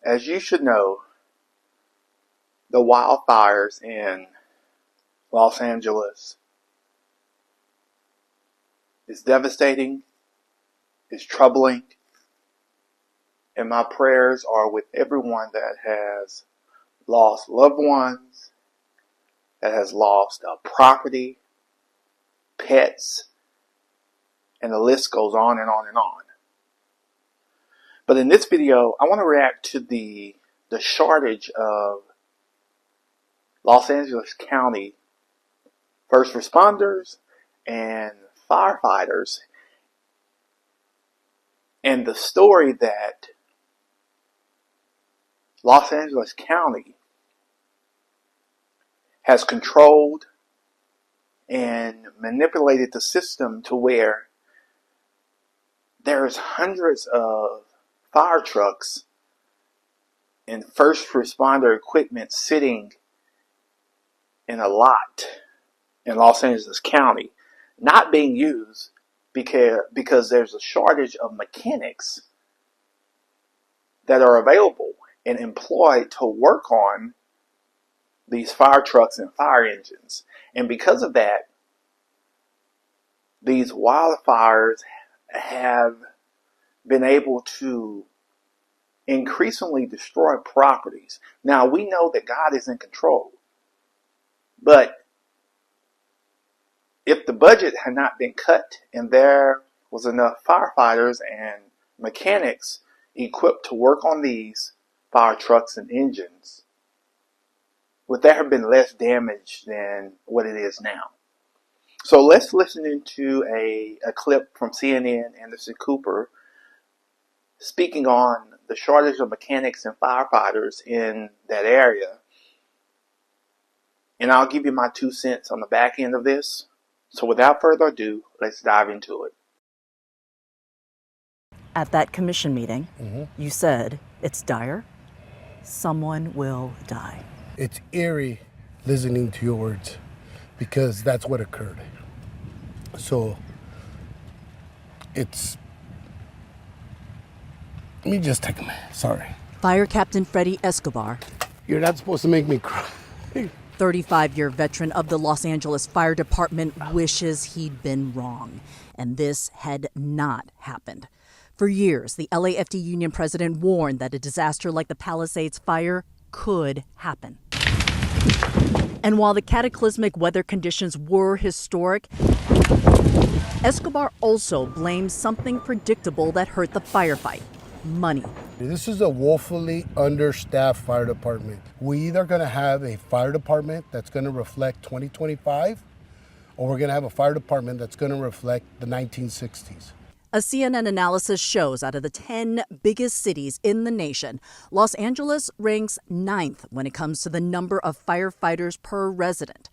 As you should know, the wildfires in Los Angeles is devastating, is troubling, and my prayers are with everyone that has lost loved ones, that has lost property, pets, and the list goes on and on and on. But in this video, I want to react to the shortage of Los Angeles County first responders and firefighters, and the story that Los Angeles County has controlled and manipulated the system to where there's hundreds of fire trucks and first responder equipment sitting in a lot in Los Angeles County, not being used because there's a shortage of mechanics that are available and employed to work on these fire trucks and fire engines. And because of that, these wildfires have been able to increasingly destroy properties. Now, we know that God is in control, but if the budget had not been cut and there was enough firefighters and mechanics equipped to work on these fire trucks and engines, would there have been less damage than what it is now? So let's listen into a clip from CNN, Anderson Cooper, speaking on the shortage of mechanics and firefighters in that area. And I'll give you my 2 cents on the back end of this. So without further ado, let's dive into it. At that commission meeting, you said, it's dire, someone will die. It's eerie listening to your words because that's what occurred. So it's, let me just take a minute, sorry. Fire Captain Freddy Escobar, You're not supposed to make me cry. 35-year veteran of the Los Angeles Fire Department, wishes he'd been wrong, and this had not happened. For years, the LAFD union president warned that a disaster like the Palisades fire could happen. And while the cataclysmic weather conditions were historic, Escobar also blamed something predictable that hurt the firefight: money. This is a woefully understaffed fire department. We either going to have a fire department that's going to reflect 2025, or we're going to have a fire department that's going to reflect the 1960s. A CNN analysis shows out of the 10 biggest cities in the nation, Los Angeles ranks 9th when it comes to the number of firefighters per resident.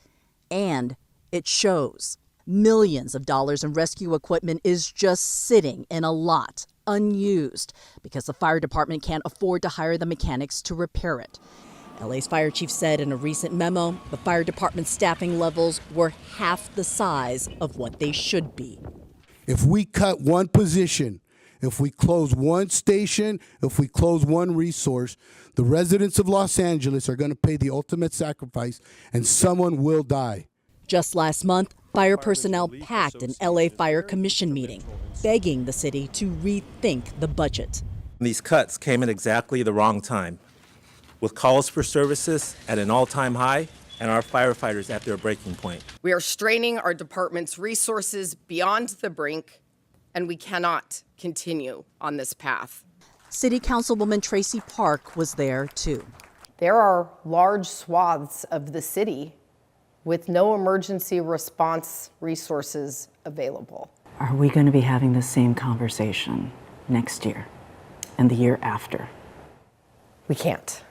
And it shows millions of dollars in rescue equipment is just sitting in a lot, unused, because the fire department can't afford to hire the mechanics to repair it. LA's fire chief said in a recent memo the fire department's staffing levels were half the size of what they should be. If we cut one position, if we close one station, if we close one resource, the residents of Los Angeles are going to pay the ultimate sacrifice, and someone will die. Just last month, fire personnel packed an LA Fire Commission meeting, begging the city to rethink the budget. These cuts came at exactly the wrong time, with calls for services at an all-time high and our firefighters at their breaking point. We are straining our department's resources beyond the brink, and we cannot continue on this path. City Councilwoman Tracy Park was there too. There are large swaths of the city with no emergency response resources available. Are we going to be having the same conversation next year and the year after? We can't.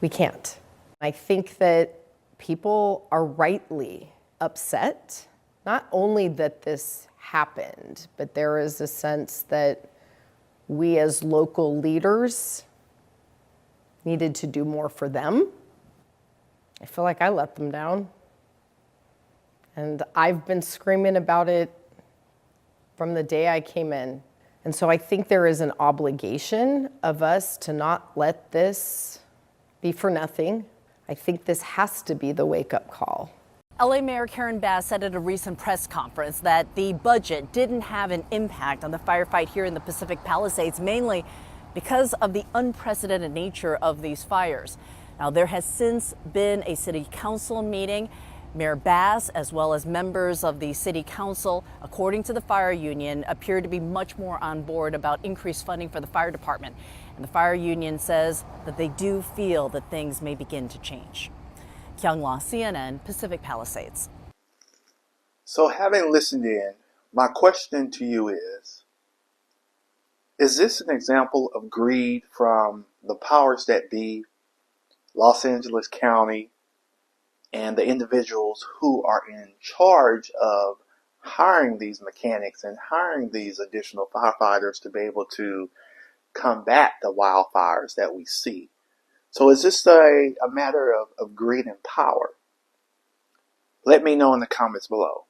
We can't. I think that people are rightly upset, not only that this happened, but there is a sense that we as local leaders needed to do more for them. I feel like I let them down. And I've been screaming about it from the day I came in. And so I think there is an obligation of us to not let this be for nothing. I think this has to be the wake-up call. LA Mayor Karen Bass said at a recent press conference that the budget didn't have an impact on the firefight here in the Pacific Palisades, mainly because of the unprecedented nature of these fires. Now, there has since been a city council meeting. Mayor Bass, as well as members of the city council, according to the fire union, appear to be much more on board about increased funding for the fire department. And the fire union says that they do feel that things may begin to change. Kyung-Hwa, CNN, Pacific Palisades. So having listened in, my question to you is this an example of greed from the powers that be, Los Angeles County, and the individuals who are in charge of hiring these mechanics and hiring these additional firefighters to be able to combat the wildfires that we see? So is this a matter of greed and power? Let me know in the comments below.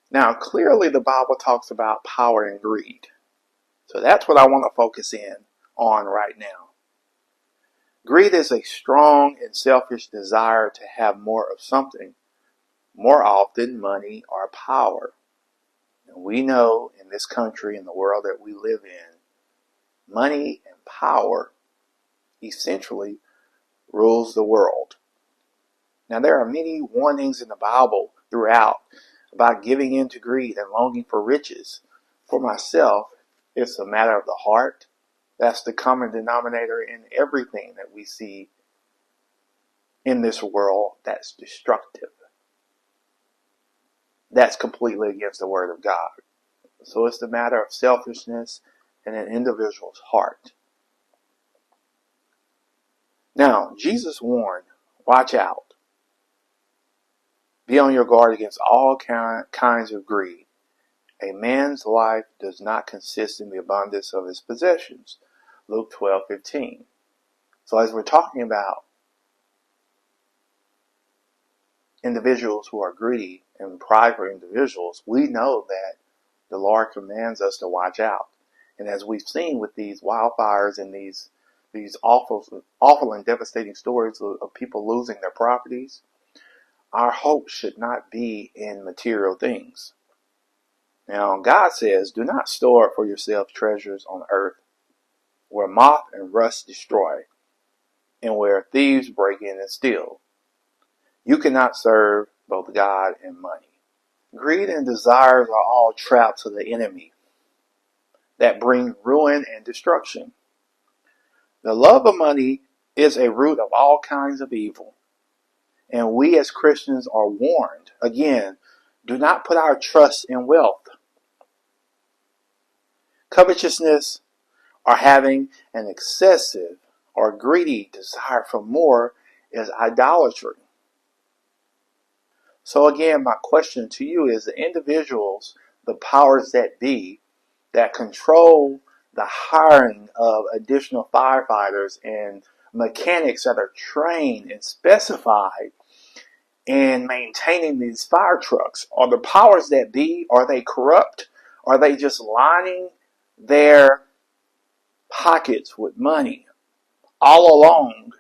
Now, clearly the Bible talks about power and greed. So that's what I want to focus in on right now. Greed is a strong and selfish desire to have more of something, more often money or power. And we know in this country, in the world that we live in, money and power essentially rules the world. Now, there are many warnings in the Bible throughout about giving in to greed and longing for riches. For myself, it's a matter of the heart. That's the common denominator in everything that we see in this world that's destructive. That's completely against the Word of God. So it's the matter of selfishness in an individual's heart. Now, Jesus warned, watch out. Be on your guard against all kinds of greed. A man's life does not consist in the abundance of his possessions. Luke 12:15. So as we're talking about individuals who are greedy and prideful individuals, we know that the Lord commands us to watch out. And as we've seen with these wildfires and these awful and devastating stories of people losing their properties, our hope should not be in material things. Now, God says, do not store up for yourselves treasures on earth, where moth and rust destroy, and where thieves break in and steal. You cannot serve both God and money. Greed and desires are all traps of the enemy that bring ruin and destruction. The love of money is a root of all kinds of evil. And we as Christians are warned, again, do not put our trust in wealth. Covetousness, or having an excessive or greedy desire for more, is idolatry. So again, my question to you is the individuals, the powers that be, that control the hiring of additional firefighters and mechanics that are trained and specified in maintaining these fire trucks, are the powers that be, are they corrupt? Are they just lining their pockets with money all along?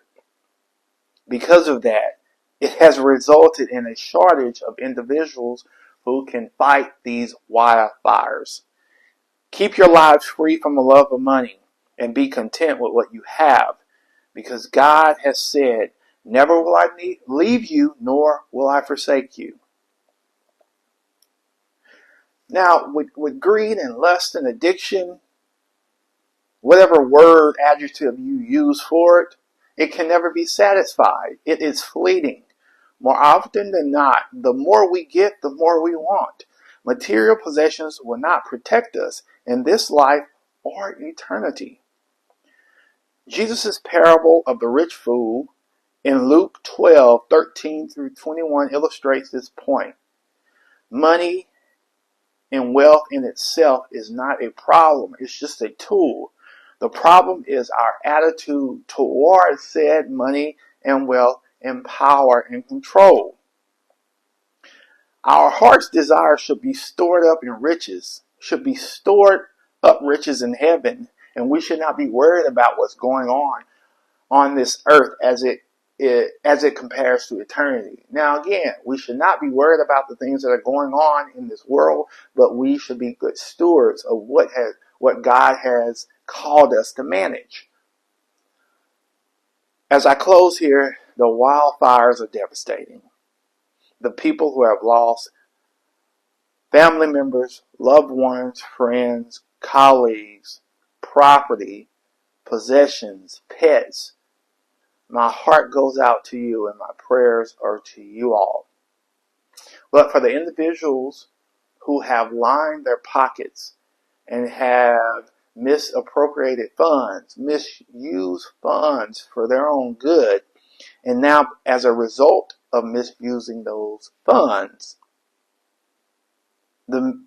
Because of that, it has resulted in a shortage of individuals who can fight these wildfires. Keep your lives free from the love of money and be content with what you have, because God has said, never will I leave you, nor will I forsake you. Now, with greed and lust and addiction, whatever word, adjective you use for it, it can never be satisfied. It is fleeting. More often than not, the more we get, the more we want. Material possessions will not protect us in this life or eternity. Jesus' parable of the rich fool in Luke 12:13-21 illustrates this point. Money and wealth in itself is not a problem. It's just a tool. The problem is our attitude towards said money and wealth and power and control. Our heart's desire should be stored up in riches, should be stored up riches in heaven, and we should not be worried about what's going on this earth as it compares to eternity. Now again, we should not be worried about the things that are going on in this world, but we should be good stewards of what God has called us to manage. As I close here, the wildfires are devastating. The people who have lost family members, loved ones, friends, colleagues, property, possessions, pets, my heart goes out to you and my prayers are to you all. But for the individuals who have lined their pockets and have misappropriated funds, misused funds for their own good, and now as a result of misusing those funds, the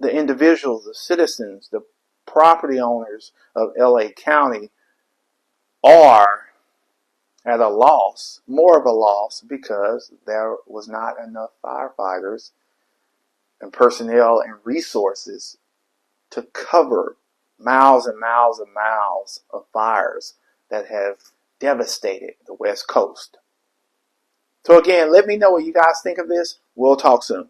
individuals, the citizens, the property owners of LA County are at a loss, more of a loss, because there was not enough firefighters and personnel and resources to cover miles and miles and miles of fires that have devastated the West Coast. So again, let me know what you guys think of this. We'll talk soon.